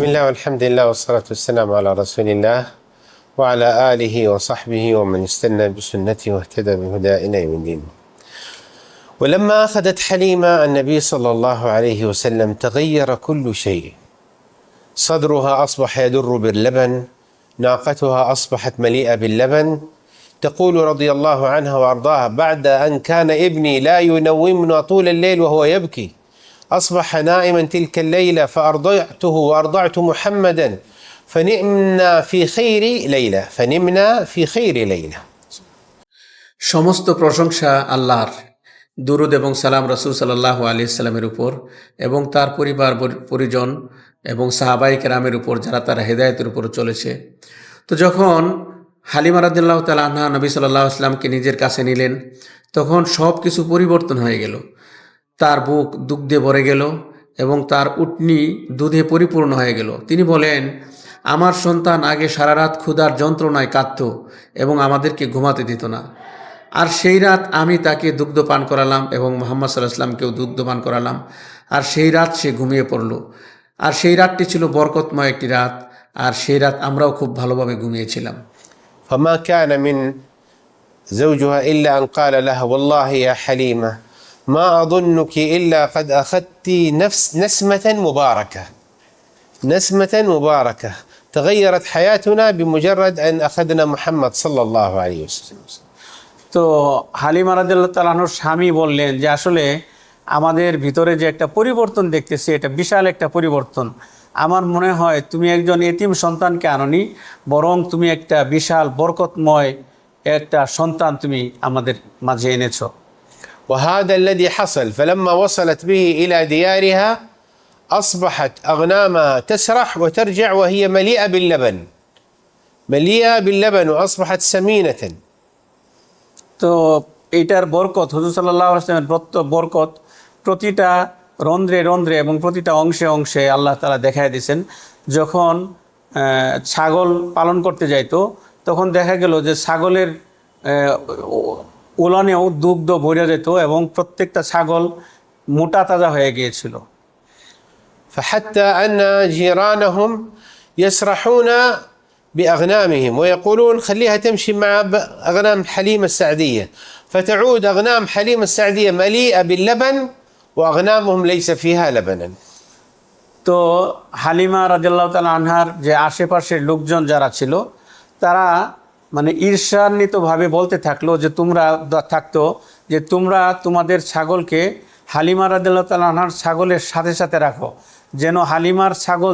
بسم الله والحمد لله والصلاة والسلام على رسول الله وعلى آله وصحبه ومن استنى بسنته واهتدى بهداه إلى يوم الدين. ولما أخذت حليمة النبي صلى الله عليه وسلم تغير كل شيء، صدرها أصبح يدر باللبن، ناقتها أصبحت مليئة باللبن. تقول رضي الله عنها وأرضاها: بعد أن كان ابني لا ينومنا طول الليل وهو يبكي، أصبح نائما تلك الليلة فأرضعته وأرضعت محمدا فنمنا في خير ليلة সমস্ত প্রশংসা আল্লাহর। দুরুদ এবং সালাম রাসূল সাল্লাল্লাহু আলাইহি সাল্লামের উপর এবং তার পরিবার পরিজন এবং সাহাবায়ে কেরামের উপর যারা তার হেদায়েতের উপর চলেছে। তো যখন হালিমা রাদিয়াল্লাহু তাআলা আনহা নবী সাল্লাল্লাহু আলাইহি সাল্লামকে নিজের কাছে নিলেন, তখন সব কিছু পরিবর্তন হয়ে গেল। তার বুক দুগ্ধে ভরে গেল এবং তার উটনি দুধে পরিপূর্ণ হয়ে গেল। তিনি বলেন, আমার সন্তান আগে সারা রাত ক্ষুধার যন্ত্রণায় কাঁদত এবং আমাদেরকে ঘুমাতে দিত না, আর সেই রাত আমি তাকে দুগ্ধ পান করালাম এবং মুহাম্মদ সাল্লাল্লাহু আলাইহি ওয়াসাল্লামকেও দুগ্ধ পান করালাম, আর সেই রাত সে ঘুমিয়ে পড়ল। আর সেই রাতটি ছিল বরকতময় একটি রাত, আর সেই রাত আমরাও খুব ভালোভাবে ঘুমিয়েছিলাম। فما كان من زوجها إلا أن قال لها: والله يا حليمة ما أظنك إلا قد أخذت نسمة مباركة تغيرت حياتنا بمجرد أن أخذنا محمد صلى الله عليه وسلم. তো হালিমা রাদিয়াল্লাহু তাআলা আনহার স্বামী বললেন যে আসলে আমাদের ভিতরে যে একটা পরিবর্তন দেখতেছি, এটা বিশাল একটা পরিবর্তন। আমার মনে হয় তুমি একজন এতিম সন্তানকে আনোনি, বরং তুমি একটা বিশাল বরকতময় একটা সন্তান তুমি আমাদের মাঝে এনেছো। وهذا الذي حصل، فلما وصلت به إلى ديارها أصبحت أغنامها تسرح وترجع وهي مليئة باللبن وأصبحت سمينة. তো এইটার বরকত, হুজুর সাল্লাল্লাহু আলাইহি ওয়াসাল্লামের বরকত প্রতিটা রন্ধ্রে রন্ধ্রে এবং প্রতিটা অংশে অংশে আল্লাহ তাআলা দেখায় দিয়েছেন। যখন ছাগল পালন করতে যাইতো, তখন দেখা গেল যে ছাগলের উলানেও দুগ্ধ ভরে যেত এবং প্রত্যেকটা ছাগল মোটা তাজা হয়ে গিয়েছিল। فحتى أن جيرانهم يسرحون بأغنامهم ويقولون خليها تمشي مع أغنام حليمة السعدية، فتعود أغنام حليمة السعدية مليئة باللبن وأغنامهم ليس فيها لبنا. তো হালিমা রাদিয়াল্লাহু তাআলা আনহার যে আশেপাশের লোকজন যারা ছিল, তারা মানে ঈর্ষান্বিতভাবে বলতে থাকলো যে তোমরা তোমাদের ছাগলকে হালিমা রাদিয়াল্লাহু তাআলা আনহার ছাগলের সাথে সাথে রাখো, যেন হালিমার ছাগল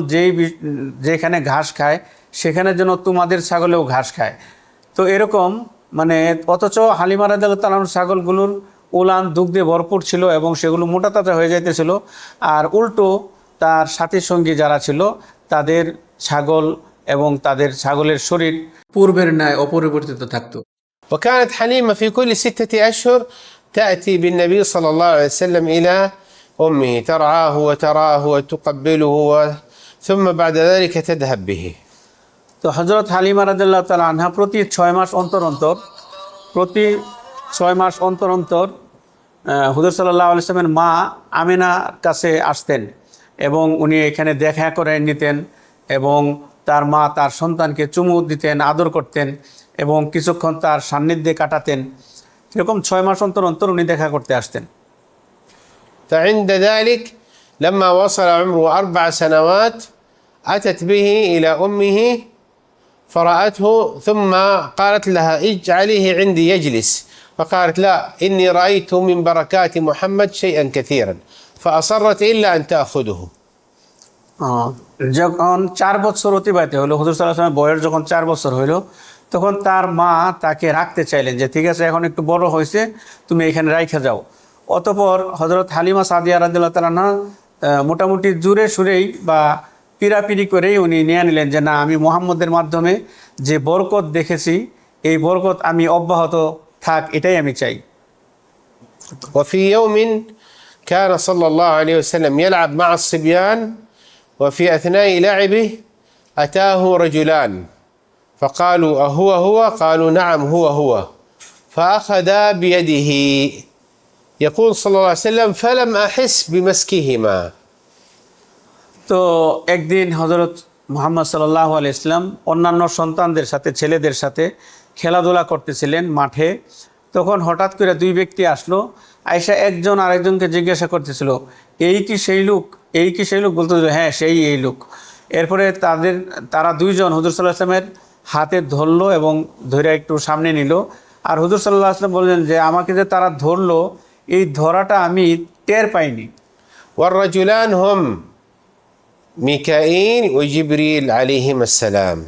যেখানে ঘাস খায় সেখানে যেন তোমাদের ছাগলেও ঘাস খায়। তো এরকম মানে অথচ হালিমা রাদিয়াল্লাহু তাআলা আনহার ছাগলগুলোর উলান দুগ্ধে ভরপুর ছিল এবং সেগুলো মোটা তাজা হয়ে যাইতেছিল, আর উল্টো তার সাথী সঙ্গী যারা ছিল তাদের ছাগল এবং তাদের ছাগলের শরীর পূর্বের ন্যায় অপরিবর্তিত থাকতো। وكانت حليمة في كل 6 أشهر تأتي بالنبي صلى الله عليه وسلم إلى أمه ترعاه وتراه وتقبله ثم بعد ذلك تذهب به. তো হযরত হালিমা রাদিয়াল্লাহু তাআলা আনহা প্রতি 6 মাস অন্তর অন্তর হুজুর সাল্লাল্লাহু আলাইহি ওয়াসাল্লামের মা আমিনার কাছে আসতেন এবং উনি এখানে দেখা করে নিতেন এবং তার মা তার সন্তানকে চুমু দিতেন, আদর করতেন এবং কিছুক্ষণ তার সান্নিধ্যে কাটাতেন। এরকম 6 মাস অন্তর উনি দেখা করতে আসতেন। فعند ذلك لما وصل عمره 4 سنوات أتت به إلى أمه فرأته ثم قالت لها: اجعليه عندي يجلس، فقالت: لا، إني رأيت من بركات محمد شيئا كثيرا، فأصرت إلا أن تأخذه. যখন 4 বছর অতিবাহিত হলো, হুজুর সাল্লাল্লাহু আলাইহি ওয়াসাল্লামের বয়স যখন 4 বছর হইল, তখন তার মা তাকে রাখতে চাইলেন যে ঠিক আছে, এখন একটু বড় হয়েছে, তুমি এখানে রাইখা যাও। অতঃপর হযরত হালিমা সাদিয়া রাদিয়াল্লাহু তাআলা আনহা মোটামুটি জোরে সুরেই বা পিরাপিরি করেই উনি নিয়ে নিলেন যে না, আমি মুহাম্মদের মাধ্যমে যে বরকত দেখেছি এই বরকত আমি অব্যাহত থাক, এটাই আমি চাই। وفي يوم كان صلى الله عليه وسلم يلعب مع الصبيان، وفي أثناء لعبه أتاه رجلان فقالوا: أهو هو؟ قالوا: نعم هو. فأخذا بيده. يقول صلى الله عليه وسلم: فلم أحس بمسكهما. তো একদিন হযরত মুহাম্মদ সাল্লাল্লাহু আলাইহি ইসলাম অন্যান্য সন্তানদের সাথে, ছেলেদের সাথে খেলাধুলা করতেছিলেন মাঠে। তখন হঠাৎ করে দুই ব্যক্তি আসলো, আয়েশা একজন আরেকজনকে জিজ্ঞাসা করতেছিল, এই কি সেই লোক, এই কি সেই লোক? বলতেছিল, হ্যাঁ সেই এই লোক। এরপরে তারা দুইজন হুজুর সাল্লাল্লাহু আলাইহি ওয়াসাল্লামের হাতে ধরলো এবং ধরে একটু সামনে নিল। আর হুজুর সাল্লাল্লাহু আলাইহি ওয়াসাল্লাম বললেন যে আমাকে যে তারা ধরলো, এই ধরাটা আমি টের পাইনি। والرجلان هم ميكائيل وجبريل عليهما السلام.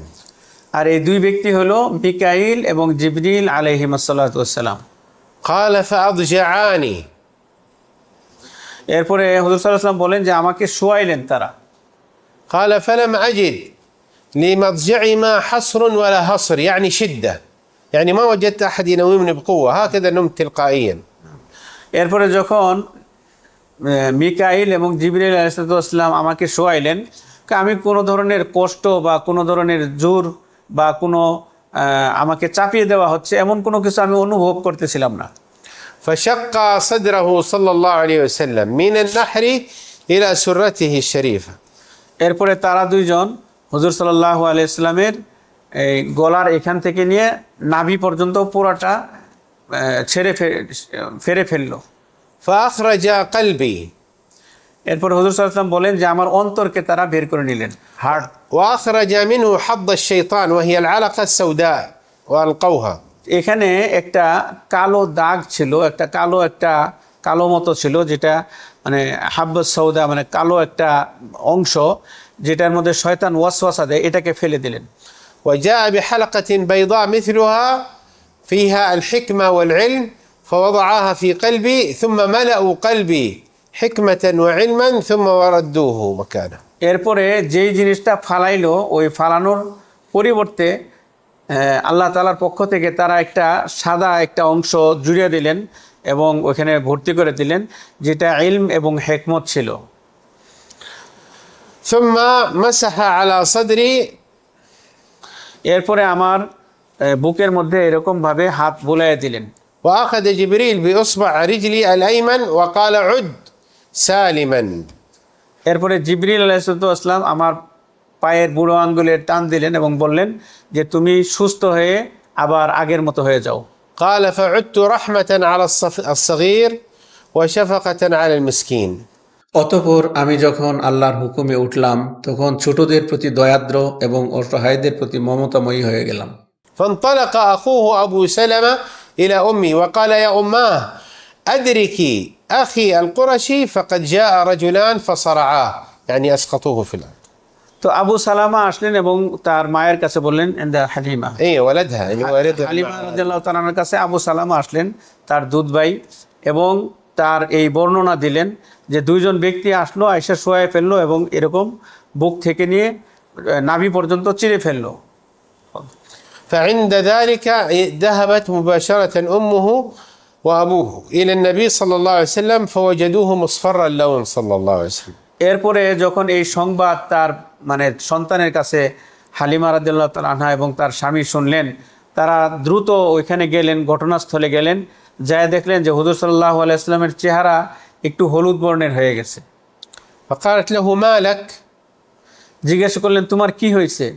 আর এই দুই ব্যক্তি হলো মিকাইল এবং জিবরিল আলাইহিস সালাতু ওয়াস সালাম। قال فأضجعاني. এরপরে হুজুর সাল্লাল্লাহু আলাইহি ওয়াসাল্লাম বলেন যে আমাকে শোয়াইলেন তারা। قال فلم أجد لمضجعهما حصر ولا حصر، يعني شدة، يعني ما وجدت أحد ينومني بقوة، هكذا نمت تلقائيا. এরপরে যখন মিকাইল এবং জিবরিল আলাইহিস সালাম আমাকে শোয়াইলেন, আমি কোনো ধরনের কষ্ট বা কোনো ধরনের জোর বা কোনো আমাকে চাপিয়ে দেওয়া হচ্ছে এমন কোনো কিছু আমি অনুভব করতেছিলাম না। فشق صدره صلى الله عليه وسلم من النحر إلى سرته الشريفة. এরপরে তারা দুইজন হুজুর সাল্লাল্লাহু আলাইহি ইসলামের এই গলার এখান থেকে নিয়ে নাভি পর্যন্ত পুরাটা ফেরে ফেললো। فأخرج قلبي. এরপর হুজুর সাল্লাল্লাহু আলাইহি ওয়াসাল্লাম বলেন যে আমার অন্তরকে তারা বের করে নিলেন, হার্ট। وأخرج منه حظ الشيطان وهي العلقة السوداء وألقوها. এখানে একটা কালো দাগ ছিল, একটা কালো মতো ছিল, যেটা মানে হাব্বাস সৌদা, মানে কালো একটা অংশ যেটার মধ্যে শয়তান ওয়াসওয়াসা দেয়, এটাকে ফেলে দিলেন। وجاء بحلقة بيضاء مثلها فيها الحكمة والعلم فوضعها في قلبي ثم ملأوا قلبي حكمة وعلما ثم وردوه مكانه. এরপরে যেই জিনিসটা ফালাইলো, ওই ফালানোর পরিবর্তে আল্লাহ তাআলার পক্ষ থেকে তারা একটা সাদা একটা অংশ জুড়িয়ে দিলেন এবং ওখানে ভর্তি করে দিলেন, যেটা ইলম এবং হিকমত ছিল। ثم مسح على صدري. এরপরে আমার বুকের মধ্যে এরকম ভাবে হাত বুলাইয়া দিলেন। وأخذ جبريل بإصبع رجلي الأيمن وقال عد سالما. এরপরে জিবরিল আলাইহিস সালাম আমার পায়ের বুড়ো আঙ্গুলের টান দিলেন এবং বললেন যে তুমি সুস্থ হয়ে আবার আগের মতো হয়ে যাও। قال فعدت رحمة على الصغير وشفقة على المسكين. অতঃপর আমি যখন আল্লাহর হুকুমে উঠলাম, তখন ছোটদের প্রতি দয়াদ্র এবং অসহায়দের প্রতি মমতাময়ী হয়ে গেলাম। فانطلق أخوه أبو سلمة إلى أمي وقال يا أماه أدركي أخي القرشي فقد جاء رجلان فصرعاه، يعني أسقطوه في الأرض. তো আবু সালামা আসলেন এবং তার মায়ের কাছে বললেন, হালিমা, ولدها يعني والدها. হালিমা রাদিয়াল্লাহু তাআলার কাছে আবু সালামা আসলেন, তার দুধ ভাই, এবং তার এই বর্ণনা দিলেন যে দুইজন ব্যক্তি আসলো, আয়েশা শোয়ায় ফেললো এবং এরকম বুক থেকে নিয়ে নাভি পর্যন্ত চিরে ফেললো। فعند ذلك ذهبت مباشرة أمه وأبوه إلى النبي صلى الله عليه وسلم فوجدوه مصفر اللون صلى الله عليه وسلم. এরপরে যখন এই সংবাদ তার মানে সন্তানের কাছে হালিমা রাদিয়াল্লাহু তাআলা আনহা এবং তার স্বামী শুনলেন, তারা দ্রুত ওইখানে গেলেন, ঘটনাস্থলে গেলেন, যায় দেখলেন যে হুজুর সাল্লাল্লাহু আলাইহি ওয়াসাল্লামের চেহারা একটু হলুদ বর্ণের হয়ে গেছে। فقالت له ما لك؟ জিজ্ঞাসা করলেন তোমার কি হয়েছে?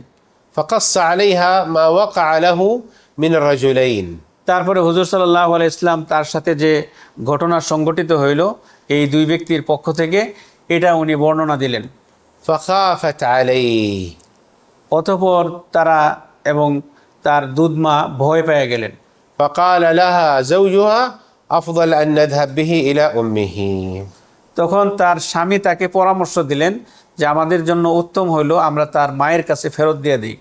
فقص عليها ما وقع له من الرجلين. তারপরে হুজুর সাল্লাল্লাহু আলাইহি ওয়াসাল্লাম তার সাথে যে ঘটনা সংঘটিত হইল এই দুই ব্যক্তির পক্ষ থেকে, এটা উনি বর্ণনা দিলেন। فخافت عليه. অতঃপর তারা এবং তার দুধমা ভয় পেয়ে গেলেন। فقال لها زوجها أفضل أن نذهب به إلى أمه. তখন তার স্বামী তাকে পরামর্শ দিলেন যে আমাদের জন্য উত্তম হইল আমরা তার মায়ের কাছে ফেরত দিয়ে দিই।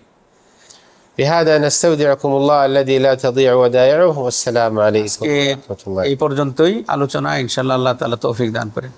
بهذا نستودعكم الله الذي لا تضيع ودائعه والسلام عليكم ورحمة الله. এই পর্যন্তই আলোচনা, ইনশাআল্লাহ আল্লাহ তাআলা তৌফিক দান করেন।